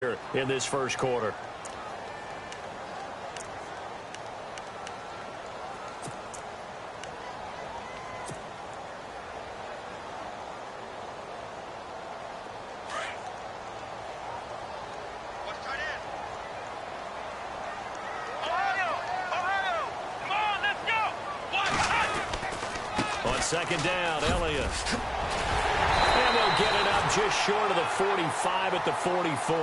in this first quarter. On second down, Elliott. And they'll get it up just short of the 45 at the 44.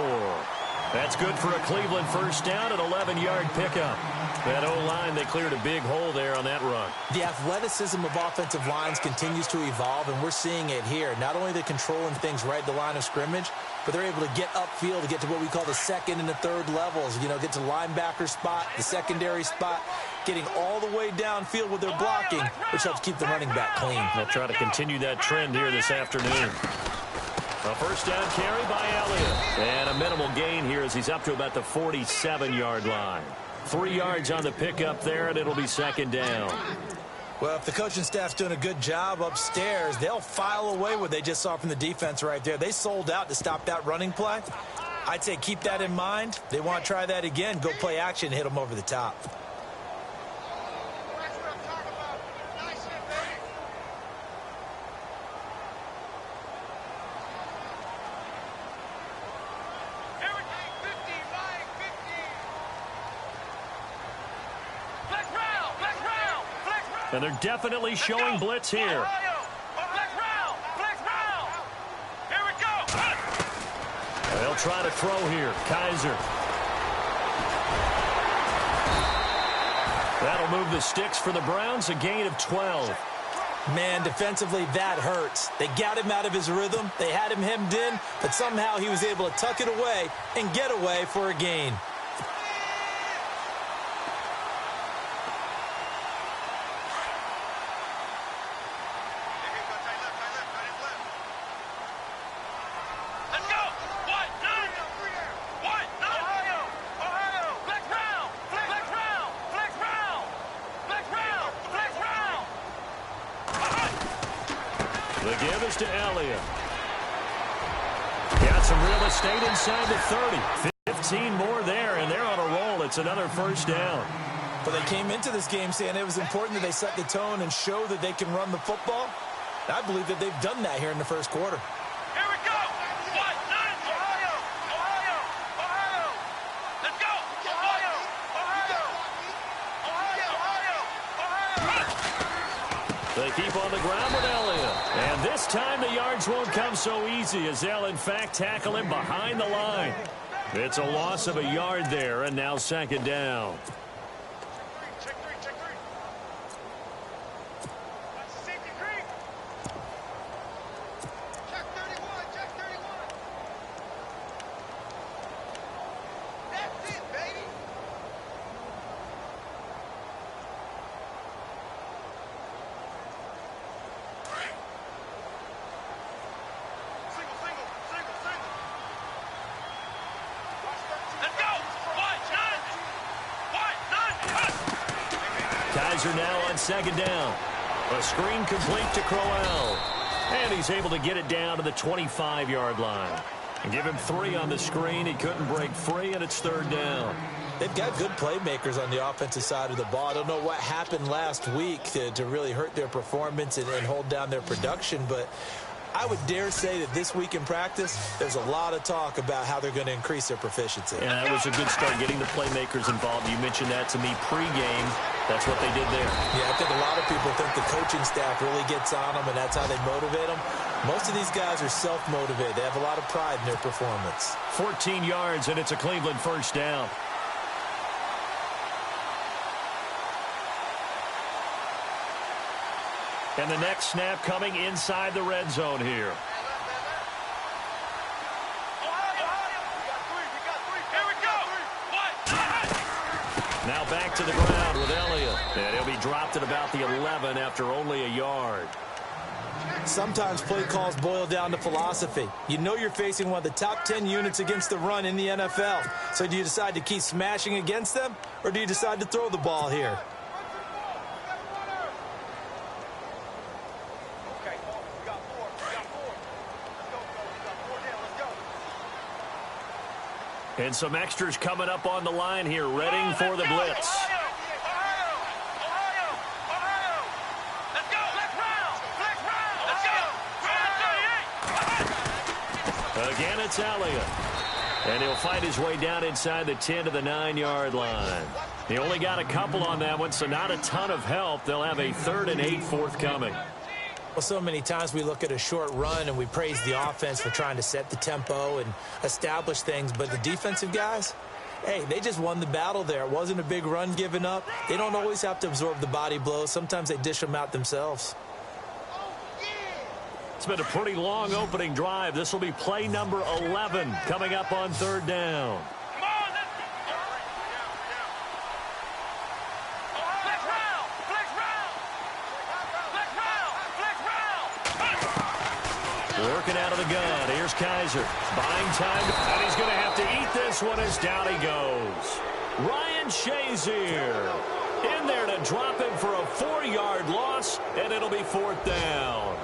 That's good for a Cleveland first down, an 11-yard pickup. That O-line, they cleared a big hole there on that run. The athleticism of offensive lines continues to evolve, and we're seeing it here. Not only are they controlling things right at the line of scrimmage, but they're able to get upfield to get to what we call the second and the third levels. You know, get to the linebacker spot, the secondary spot, getting all the way downfield with their blocking, which helps keep the running back clean. They'll try to continue that trend here this afternoon. A first down carry by Elliott. And a minimal gain here as he's up to about the 47-yard line. 3 yards on the pickup there, and it'll be second down. Well, if the coaching staff's doing a good job upstairs, they'll file away what they just saw from the defense right there. They sold out to stop that running play. I'd say keep that in mind. They want to try that again. Go play action, hit them over the top. And they're definitely showing blitz here. Here we go. They'll try to throw here. Kaiser. That'll move the sticks for the Browns, a gain of 12. Man, defensively, that hurts. They got him out of his rhythm. They had him hemmed in, but somehow he was able to tuck it away and get away for a gain. The give is to Elliott. Got some real estate inside the 30. 15 more there, and they're on a roll. It's another first down. But they came into this game saying it was important that they set the tone and show that they can run the football. I believe that they've done that here in the first quarter. Here we go. Ohio. Let's go. Ohio. They keep on the ground with Elliott. And this time the yards won't come so easy as they'll, in fact, tackle him behind the line. It's a loss of a yard there, and now second down. Check three. That's the safety creep. Check 31. That's it, baby. Kaiser now on second down. A screen complete to Crowell. And he's able to get it down to the 25-yard line. And give him 3 on the screen. He couldn't break free, and it's third down. They've got good playmakers on the offensive side of the ball. I don't know what happened last week to really hurt their performance and hold down their production, but I would dare say that this week in practice, there's a lot of talk about how they're going to increase their proficiency. Yeah, that was a good start, getting the playmakers involved. You mentioned that to me pregame. That's what they did there. Yeah, I think a lot of people think the coaching staff really gets on them, and that's how they motivate them. Most of these guys are self-motivated. They have a lot of pride in their performance. 14 yards, and it's a Cleveland first down. And the next snap coming inside the red zone here. Now back to the ground with Elliott. And he'll be dropped at about the 11 after only a yard. Sometimes play calls boil down to philosophy. You know you're facing one of the top 10 units against the run in the NFL. So do you decide to keep smashing against them, or do you decide to throw the ball here? And some extras coming up on the line here, readying for the blitz. Again, it's Elliott. And he'll fight his way down inside the 10 to the 9-yard line. He only got a couple on that one, so not a ton of help. They'll have a 3rd and 8 forthcoming. Well, so many times we look at a short run and we praise the offense for trying to set the tempo and establish things, but the defensive guys, hey, they just won the battle there. It wasn't a big run given up. They don't always have to absorb the body blows. Sometimes they dish them out themselves. It's been a pretty long opening drive. This will be play number 11 coming up on 3rd down. Working out of the gun. Here's Kaiser. Buying time, and he's going to have to eat this one as down he goes. Ryan Shazier in there to drop him for a 4-yard loss, and it'll be 4th down.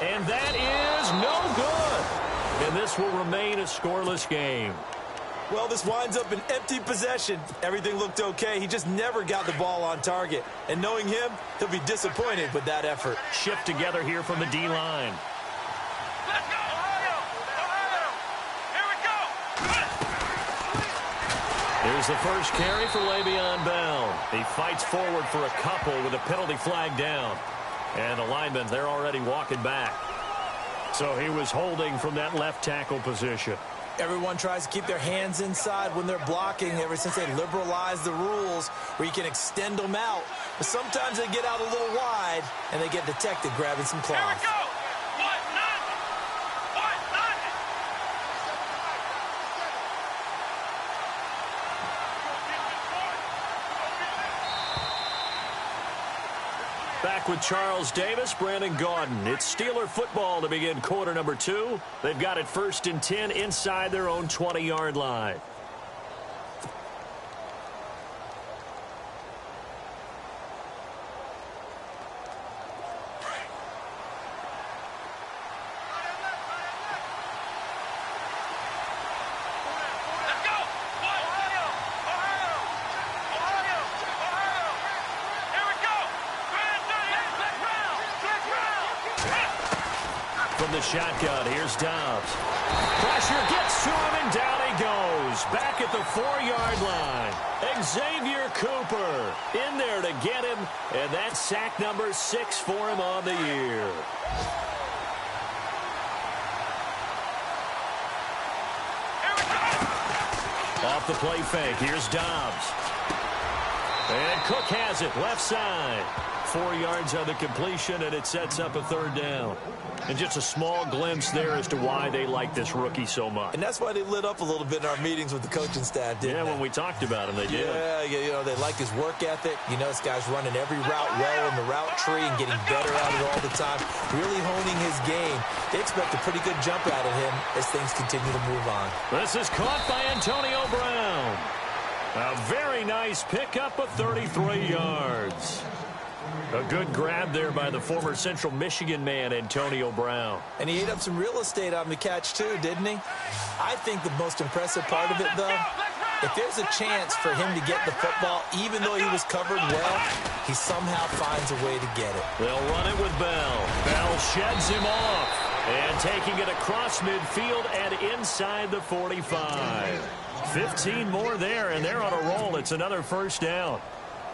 And that is no good. And this will remain a scoreless game. Well, this winds up an empty possession. Everything looked okay. He just never got the ball on target. And knowing him, he'll be disappointed with that effort. Shift together here from the D-line. Let's go, Ohio! Ohio! Here we go! Here's the first carry for Le'Veon Bell. He fights forward for a couple with a penalty flag down. And the linemen, they're already walking back. So he was holding from that left tackle position. Everyone tries to keep their hands inside when they're blocking ever since they liberalized the rules where you can extend them out. But sometimes they get out a little wide and they get detected grabbing some cloth. Here we go! What? Nothing! What? Nothing! Back with Charles Davis, Brandon Gaudin. It's Steeler football to begin quarter number 2. They've got it 1st and 10 inside their own 20-yard line. Let's go! What? Ohio! Ohio! Ohio! Ohio! Here we go! Flex round! Flex round! From the shotgun, here's Dobbs. Pressure gets to him, and down he goes. Back at the 4-yard line. Xavier Cooper in there to get him, and that's sack number 6 for him on the year. Here we go! Off the play fake, here's Dobbs. And Cook has it, left side. 4 yards on the completion, and it sets up a 3rd down. And just a small glimpse there as to why they like this rookie so much. And that's why they lit up a little bit in our meetings with the coaching staff, didn't they? Yeah, when we talked about him, they did. Yeah, you know, they like his work ethic. You know, this guy's running every route well in the route tree and getting better at it all the time, really honing his game. They expect a pretty good jump out of him as things continue to move on. This is caught by Antonio Brown. A very nice pickup of 33 yards. A good grab there by the former Central Michigan man, Antonio Brown. And he ate up some real estate on the catch, too, didn't he? I think the most impressive part of it, though, if there's a chance for him to get the football, even though he was covered well, he somehow finds a way to get it. They'll run it with Bell. Bell sheds him off. And taking it across midfield and inside the 45. 15 more there, and they're on a roll. It's another 1st down.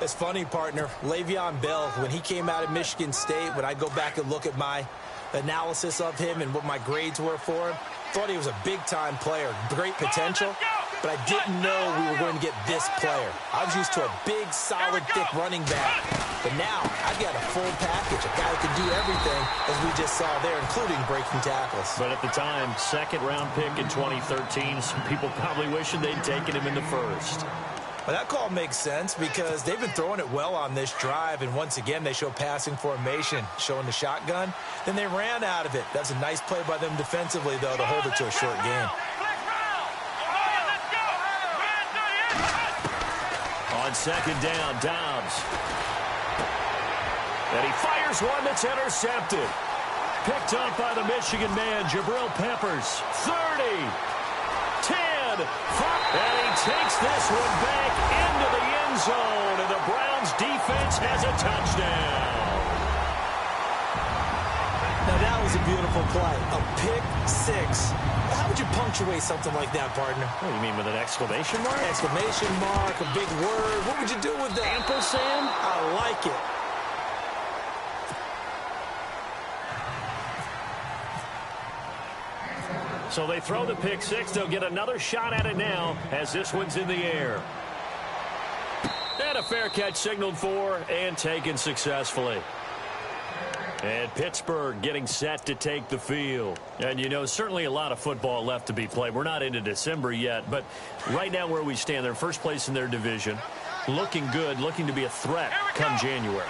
It's funny, partner. Le'Veon Bell, when he came out of Michigan State, when I go back and look at my analysis of him and what my grades were for him, thought he was a big-time player, great potential, but I didn't know we were going to get this player. I was used to a big, solid, thick running back, but now I've got a full package, a guy who can do everything, as we just saw there, including breaking tackles. But at the time, 2nd-round pick in 2013, some people probably wishing they'd taken him in the 1st. Well, that call makes sense because they've been throwing it well on this drive, and once again, they show passing formation, showing the shotgun. Then they ran out of it. That's a nice play by them defensively, though, to hold it to a short game. On 2nd down, Dobbs. And he fires one that's intercepted. Picked off by the Michigan man, Jabril Peppers. 30, 10, 5, and he takes this one back into the end zone, and the Browns defense has a touchdown. Now that was a beautiful play, a pick six. How would you punctuate something like that, partner? What do you mean, with an exclamation mark? Exclamation mark, a big word. What would you do with that? Ampersand? I like it. So they throw the pick six. They'll get another shot at it now as this one's in the air. And a fair catch signaled for and taken successfully. And Pittsburgh getting set to take the field. And, you know, certainly a lot of football left to be played. We're not into December yet, but right now where we stand, they're first place in their division. Looking good, looking to be a threat come January.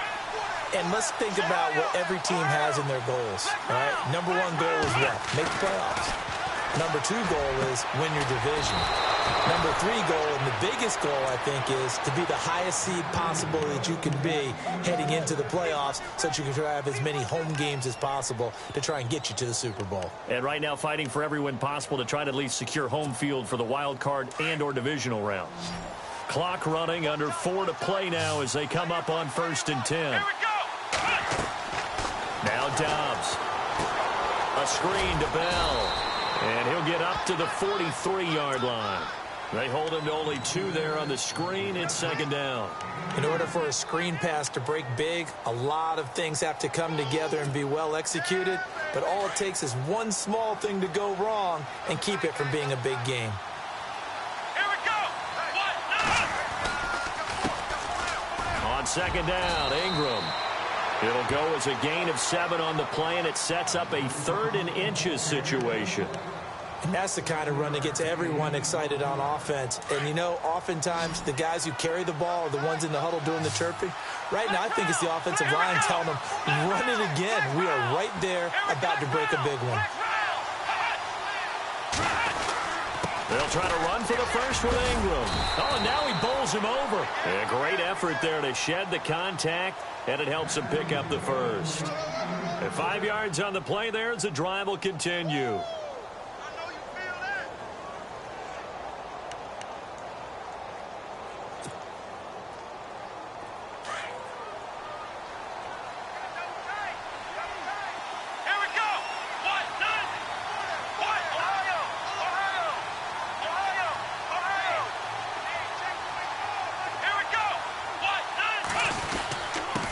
And let's think about what every team has in their goals, all right? Number one goal is what? Make the playoffs. Number two goal is win your division. Number three goal, and the biggest goal, I think, is to be the highest seed possible that you can be heading into the playoffs so that you can have as many home games as possible to try and get you to the Super Bowl. And right now fighting for every win possible to try to at least secure home field for the wild card and or divisional rounds. Clock running, under 4 to play now as they come up on 1st and 10. Here we go. Now Dobbs. A screen to Bell. And he'll get up to the 43-yard line. They hold him to only 2 there on the screen. It's 2nd down. In order for a screen pass to break big, a lot of things have to come together and be well executed. But all it takes is one small thing to go wrong and keep it from being a big game. Here we go. On 2nd down, Ingram. It'll go as a gain of 7 on the play, and it sets up a 3rd and inches situation. And that's the kind of run that gets everyone excited on offense. And, you know, oftentimes the guys who carry the ball are the ones in the huddle doing the chirping. Right now, I think it's the offensive line telling them, run it again. We are right there about to break a big one. They'll try to run for the first with Ingram. Oh, and now he bowls him over. A great effort there to shed the contact, and it helps him pick up the first. And 5 yards on the play there as the drive will continue.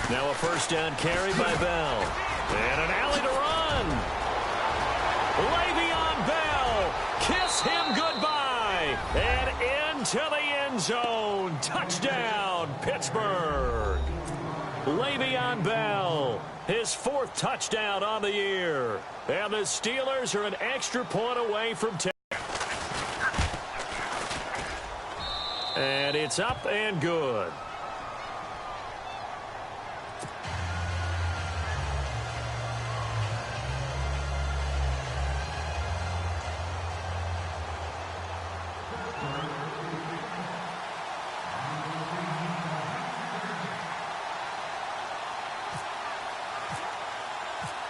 Now a first down carry by Bell. And an alley to run. Le'Veon Bell. Kiss him goodbye. And into the end zone. Touchdown, Pittsburgh. Le'Veon Bell. His 4th touchdown on the year. And the Steelers are an extra point away from 10. And it's up and good.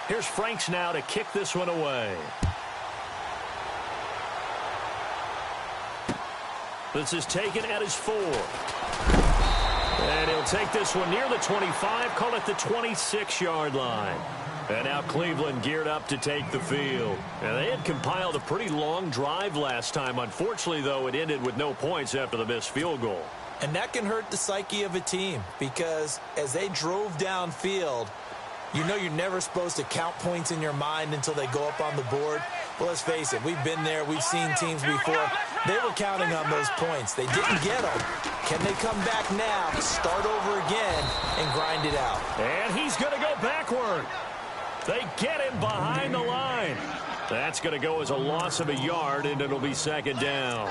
Here's Franks now to kick this one away. This is taken at his 4. And he'll take this one near the 25, call it the 26-yard line. And now Cleveland geared up to take the field. And they had compiled a pretty long drive last time. Unfortunately, though, it ended with no points after the missed field goal. And that can hurt the psyche of a team because as they drove downfield, you know you're never supposed to count points in your mind until they go up on the board. But let's face it, we've been there. We've seen teams before. They were counting on those points. They didn't get them. Can they come back now, start over again, and grind it out? And he's going to go backward. They get him behind the line. That's going to go as a loss of a yard, and it'll be 2nd down.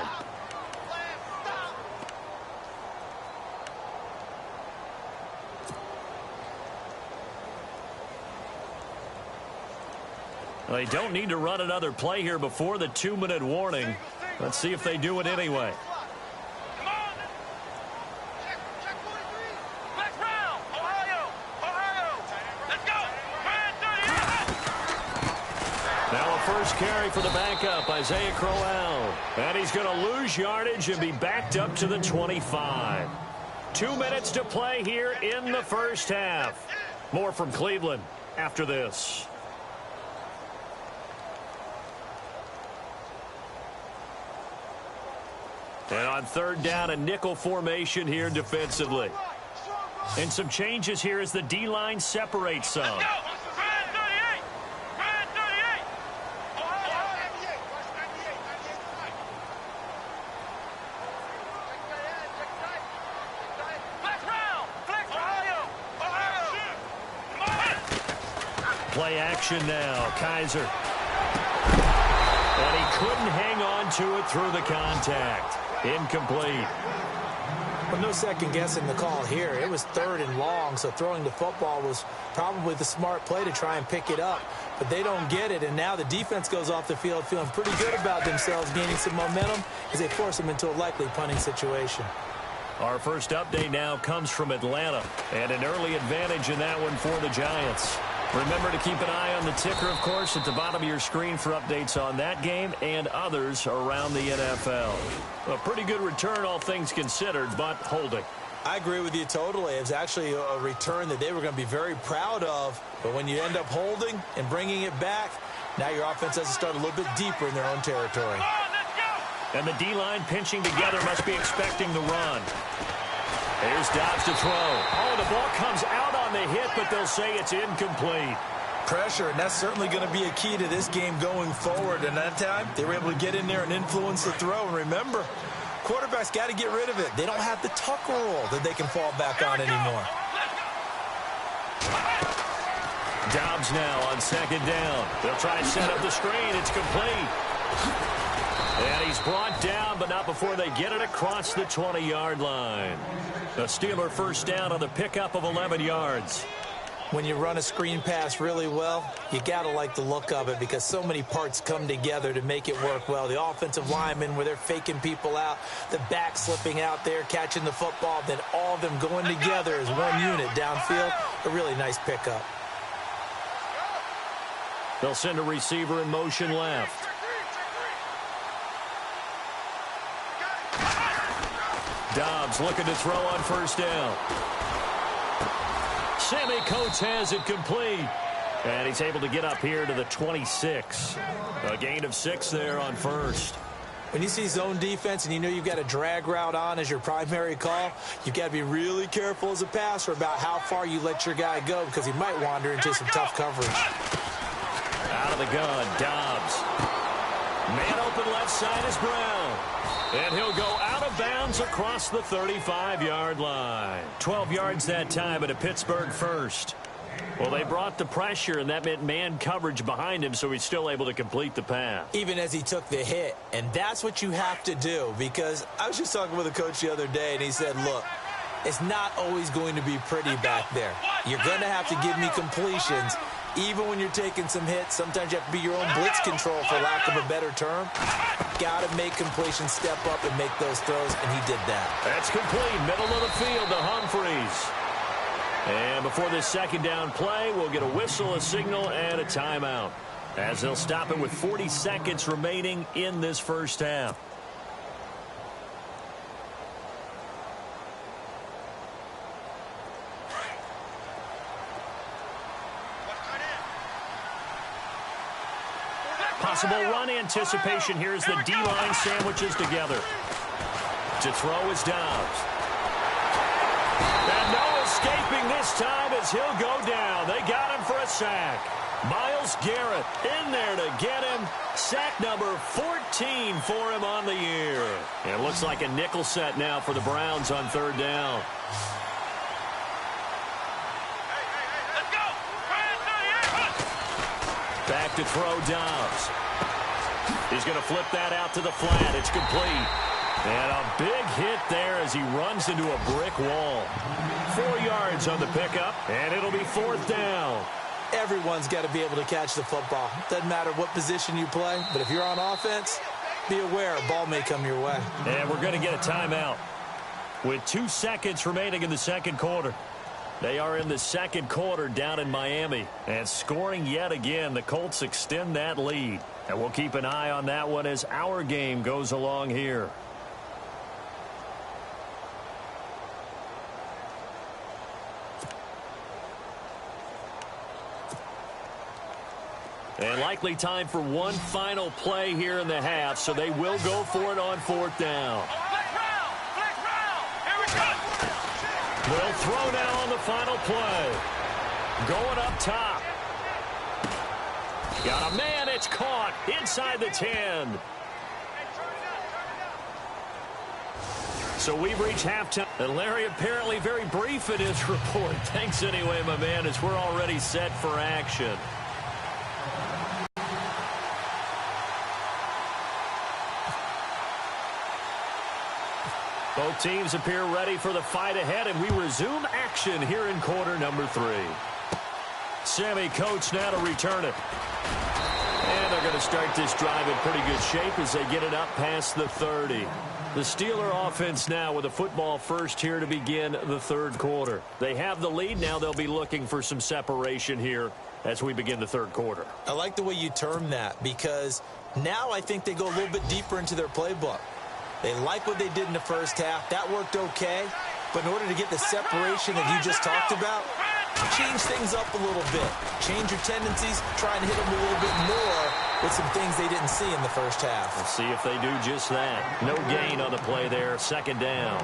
They don't need to run another play here before the 2-minute warning. Let's see if they do it anyway. Come on. Check 43. Let's round. Ohio. Let's go. first carry for the backup, Isaiah Crowell. And he's going to lose yardage and be backed up to the 25. 2 minutes to play here in the first half. More from Cleveland after this. And on third down, a nickel formation here defensively. And some changes here as the D-line separates some. Play action now, Kaiser. And he couldn't hang on to it through the contact. Incomplete. Well, no second guessing the call here. It was third and long, so throwing the football was probably the smart play to try and pick it up. But they don't get it, and now the defense goes off the field feeling pretty good about themselves, gaining some momentum as they force them into a likely punting situation. Our first update now comes from Atlanta, and an early advantage in that one for the Giants. Remember to keep an eye on the ticker, of course, at the bottom of your screen for updates on that game and others around the NFL. A pretty good return, all things considered, but holding. I agree with you totally. It was actually a return that they were going to be very proud of, but when you end up holding and bringing it back, now your offense has to start a little bit deeper in their own territory. And the D-line pinching together must be expecting the run. Here's Dobbs to throw. Oh, the ball comes out on the hit, but they'll say it's incomplete. Pressure, and that's certainly going to be a key to this game going forward. And that time, they were able to get in there and influence the throw. And remember, quarterbacks got to get rid of it. They don't have the tuck rule that they can fall back on anymore. Dobbs now on second down. They'll try to set up the screen. It's complete. And he's brought down, but not before they get it across the 20-yard line. A Steeler first down on the pickup of 11 yards. When you run a screen pass really well, you got to like the look of it because so many parts come together to make it work well. The offensive linemen, where they're faking people out, the back slipping out there, catching the football, then all of them going together as one unit downfield. A really nice pickup. They'll send a receiver in motion left. Dobbs looking to throw on first down. Sammy Coates has it complete. And he's able to get up here to the 26. A gain of 6 there on first. When you see zone defense and you know you've got a drag route on as your primary call, you've got to be really careful as a passer about how far you let your guy go because he might wander into some tough coverage. Out of the gun, Dobbs. Man open left side is Brown. And he'll go out of bounds across the 35-yard line. 12 yards that time at a Pittsburgh first. Well, they brought the pressure, and that meant man coverage behind him, so he's still able to complete the pass. Even as he took the hit, and that's what you have to do, because I was just talking with a coach the other day, and he said, look, it's not always going to be pretty back there. You're going to have to give me completions. Even when you're taking some hits, sometimes you have to be your own blitz control, for lack of a better term. Got to make completions, step up, and make those throws, and he did that. That's complete. Middle of the field to Humphreys. And before this second down play, we'll get a whistle, a signal, and a timeout, as they'll stop it with 40 seconds remaining in this first half. Possible run anticipation here as the D-line sandwiches together. To throw is Dobbs. And no escaping this time as he'll go down. They got him for a sack. Myles Garrett in there to get him. Sack number 14 for him on the year. It looks like a nickel set now for the Browns on third down. Back to throw Dobbs. He's going to flip that out to the flat. It's complete. And a big hit there as he runs into a brick wall. 4 yards on the pickup, and it'll be fourth down. Everyone's got to be able to catch the football. Doesn't matter what position you play, but if you're on offense, be aware a ball may come your way. And we're going to get a timeout with 2 seconds remaining in the second quarter. They are in the second quarter down in Miami. And scoring yet again, the Colts extend that lead. And we'll keep an eye on that one as our game goes along here. And likely time for one final play here in the half, so they will go for it on fourth down. They'll throw now on the final play. Going up top. Got a man, it's caught inside the 10. So we've reached halftime. And Larry apparently very brief in his report. Thanks anyway, my man, as we're already set for action. Both teams appear ready for the fight ahead, and we resume action here in quarter number 3. Sammy Coates now to return it. And they're going to start this drive in pretty good shape as they get it up past the 30. The Steeler offense now with a football first here to begin the third quarter. They have the lead. Now they'll be looking for some separation here as we begin the third quarter. I like the way you term that, because now I think they go a little bit deeper into their playbook. They like what they did in the first half. That worked okay. But in order to get the separation that you just talked about, change things up a little bit. Change your tendencies. Try and hit them a little bit more with some things they didn't see in the first half. Let's see if they do just that. No gain on the play there. Second down.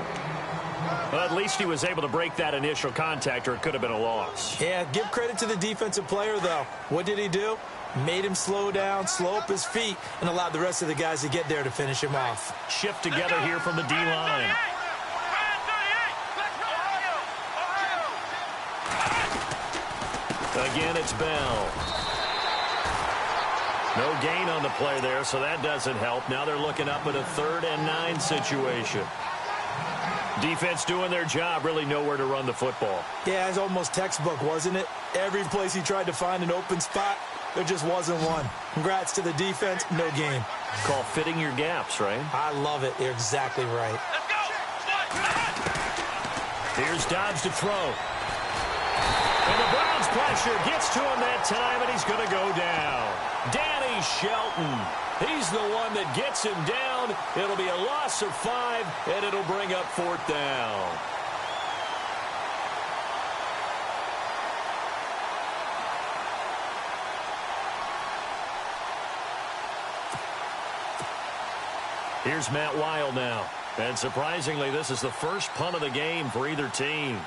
Well, at least he was able to break that initial contact, or it could have been a loss. Yeah, give credit to the defensive player, though. What did he do? Made him slow down, slow up his feet, and allowed the rest of the guys to get there to finish him off. Shift together here from the D-line. Again, it's Bell. No gain on the play there, so that doesn't help. Now they're looking up at a 3rd and 9 situation. Defense doing their job, really nowhere to run the football. Yeah, it's almost textbook, wasn't it? Every place he tried to find an open spot, there just wasn't one. Congrats to the defense, no gain. Call fitting your gaps, right? I love it. You're exactly right. Here's Dobbs to throw. And the Browns pressure gets to him that time, and he's going to go down. Danny Shelton. He's the one that gets him down. It'll be a loss of 5, and it'll bring up fourth down. Here's Matt Wild now. And surprisingly, this is the first punt of the game for either team.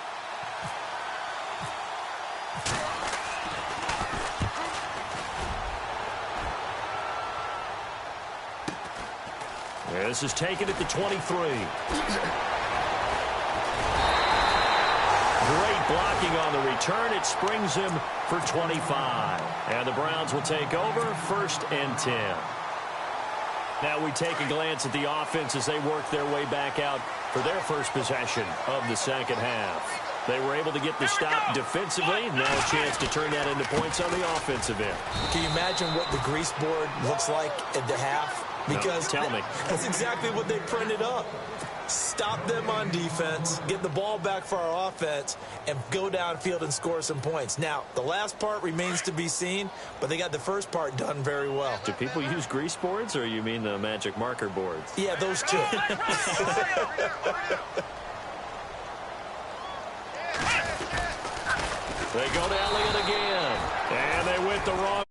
This is taken at the 23. Great blocking on the return. It springs him for 25. And the Browns will take over 1st and 10. Now we take a glance at the offense as they work their way back out for their first possession of the second half. They were able to get the stop defensively. Now a chance to turn that into points on the offensive end. Can you imagine what the grease board looks like at the half? Because no, tell me. That's exactly what they printed up. Stop them on defense, get the ball back for our offense, and go downfield and score some points. Now, the last part remains to be seen, but they got the first part done very well. Do people use grease boards, or you mean the magic marker boards? Yeah, those two. They go to Elliott again, and they went the wrong